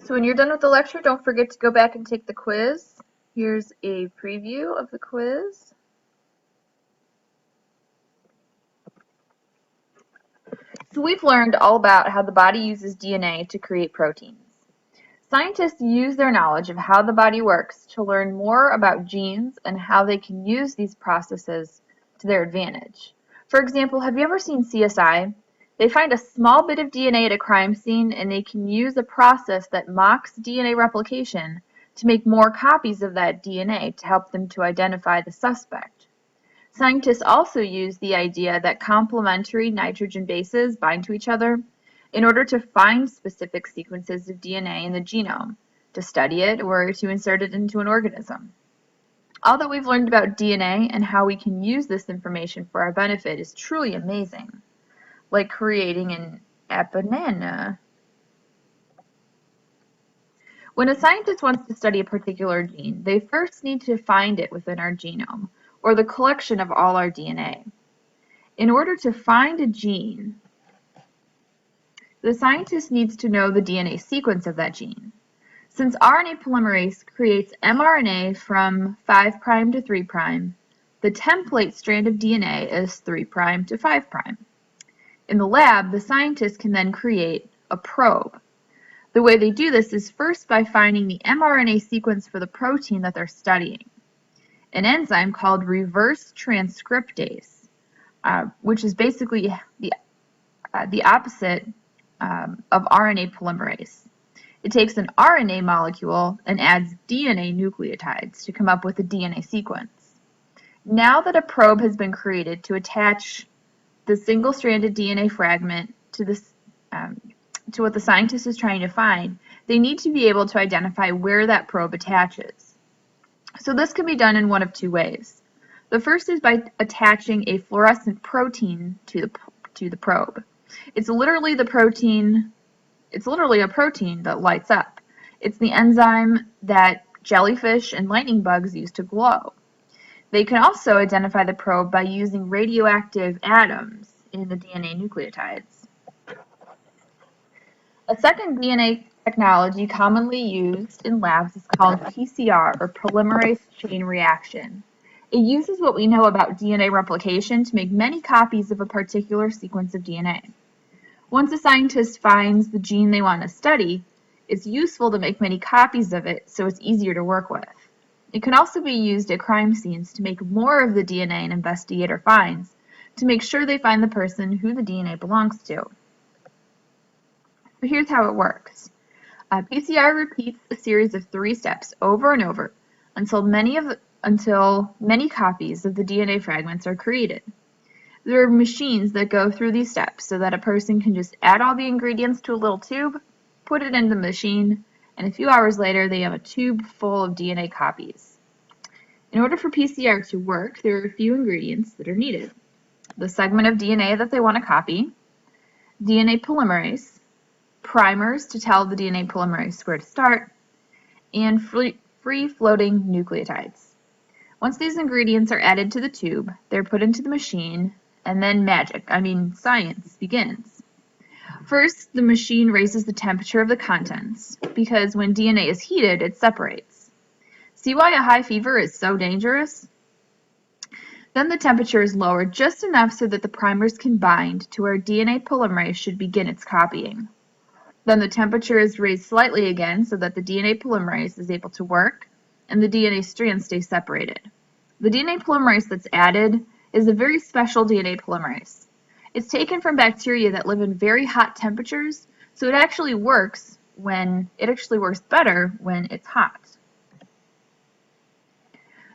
So when you're done with the lecture, don't forget to go back and take the quiz. Here's a preview of the quiz. So we've learned all about how the body uses DNA to create proteins. Scientists use their knowledge of how the body works to learn more about genes and how they can use these processes to their advantage. For example, have you ever seen CSI? They find a small bit of DNA at a crime scene and they can use a process that mocks DNA replication to make more copies of that DNA to help them to identify the suspect. Scientists also use the idea that complementary nitrogen bases bind to each other in order to find specific sequences of DNA in the genome, to study it or to insert it into an organism. All that we've learned about DNA and how we can use this information for our benefit is truly amazing, like creating a banana. When a scientist wants to study a particular gene, they first need to find it within our genome, or the collection of all our DNA. In order to find a gene, the scientist needs to know the DNA sequence of that gene. Since RNA polymerase creates mRNA from 5' to 3', the template strand of DNA is 3' to 5'. In the lab, the scientist can then create a probe. The way they do this is first by finding the mRNA sequence for the protein that they're studying. An enzyme called reverse transcriptase, which is basically the opposite of RNA polymerase. It takes an RNA molecule and adds DNA nucleotides to come up with a DNA sequence. Now that a probe has been created to attach the single-stranded DNA fragment to what the scientist is trying to find, they need to be able to identify where that probe attaches. So this can be done in one of two ways. The first is by attaching a fluorescent protein to the probe. It's literally a protein that lights up. It's the enzyme that jellyfish and lightning bugs use to glow. They can also identify the probe by using radioactive atoms in the DNA nucleotides. A second DNA technology commonly used in labs is called PCR, or polymerase chain reaction. It uses what we know about DNA replication to make many copies of a particular sequence of DNA. Once a scientist finds the gene they want to study, it's useful to make many copies of it so it's easier to work with. It can also be used at crime scenes to make more of the DNA an investigator finds, to make sure they find the person who the DNA belongs to. So here's how it works. PCR repeats a series of 3 steps over and over until many copies of the DNA fragments are created. There are machines that go through these steps so that a person can just add all the ingredients to a little tube, put it in the machine, and a few hours later they have a tube full of DNA copies. In order for PCR to work, there are a few ingredients that are needed. The segment of DNA that they want to copy, DNA polymerase, primers to tell the DNA polymerase where to start, and free-floating nucleotides. Once these ingredients are added to the tube, they're put into the machine, and then science begins. First, the machine raises the temperature of the contents, because when DNA is heated, it separates. See why a high fever is so dangerous? Then the temperature is lowered just enough so that the primers can bind to where DNA polymerase should begin its copying. Then the temperature is raised slightly again so that the DNA polymerase is able to work and the DNA strands stay separated. The DNA polymerase that's added is a very special DNA polymerase. It's taken from bacteria that live in very hot temperatures, so it actually works better when it's hot.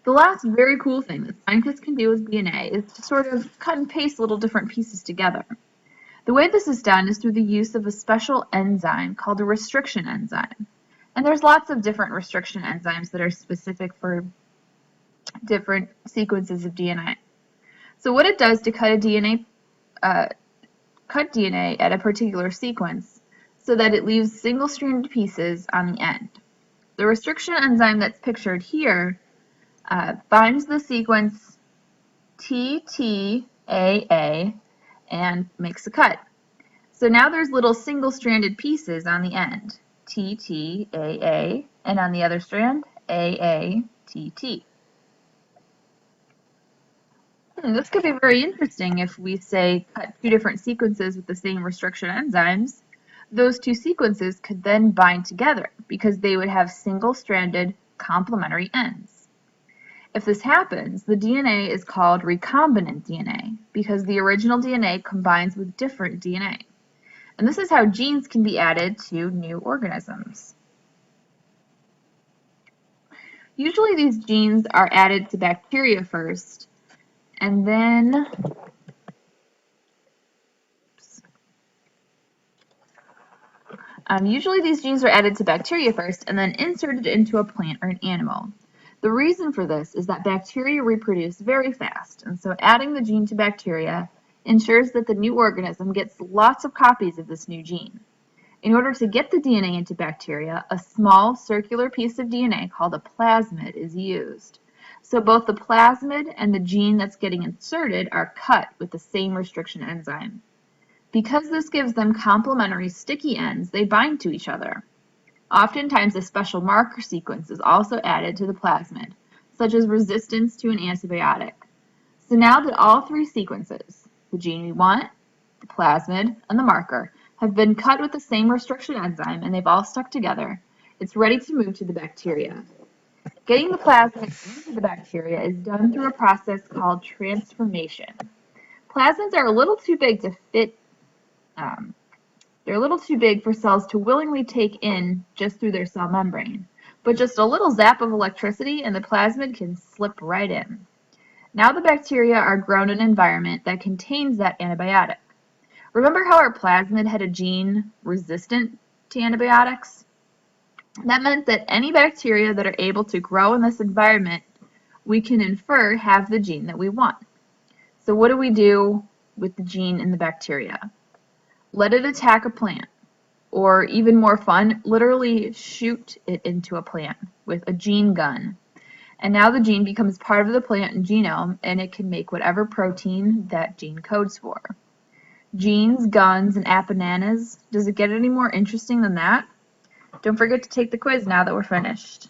The last very cool thing that scientists can do with DNA is to sort of cut and paste little different pieces together. The way this is done is through the use of a special enzyme called a restriction enzyme. And there's lots of different restriction enzymes that are specific for different sequences of DNA. So what it does to cut DNA at a particular sequence so that it leaves single-stranded pieces on the end. The restriction enzyme that's pictured here binds the sequence TTAA and makes a cut. So now there's little single-stranded pieces on the end, TTAA, and on the other strand, AATT. This could be very interesting if we, say, cut two different sequences with the same restriction enzymes. Those two sequences could then bind together because they would have single-stranded complementary ends. If this happens, the DNA is called recombinant DNA because the original DNA combines with different DNA. And this is how genes can be added to new organisms. Usually these genes are added to bacteria first, and then usually these genes are added to bacteria first and then inserted into a plant or an animal. The reason for this is that bacteria reproduce very fast, and so adding the gene to bacteria ensures that the new organism gets lots of copies of this new gene. In order to get the DNA into bacteria, a small circular piece of DNA called a plasmid is used. So both the plasmid and the gene that's getting inserted are cut with the same restriction enzyme. Because this gives them complementary sticky ends, they bind to each other. Oftentimes a special marker sequence is also added to the plasmid, such as resistance to an antibiotic. So now that all three sequences, the gene we want, the plasmid, and the marker, have been cut with the same restriction enzyme and they've all stuck together, it's ready to move to the bacteria. Getting the plasmid into the bacteria is done through a process called transformation. Plasmids are a little too big to fit, they're a little too big for cells to willingly take in just through their cell membrane. But just a little zap of electricity and the plasmid can slip right in. Now the bacteria are grown in an environment that contains that antibiotic. Remember how our plasmid had a gene resistant to antibiotics? That meant that any bacteria that are able to grow in this environment, we can infer have the gene that we want. So what do we do with the gene in the bacteria? Let it attack a plant, or even more fun, literally shoot it into a plant with a gene gun. And now the gene becomes part of the plant genome, and it can make whatever protein that gene codes for. Genes, guns, and apananas. Does it get any more interesting than that? Don't forget to take the quiz now that we're finished.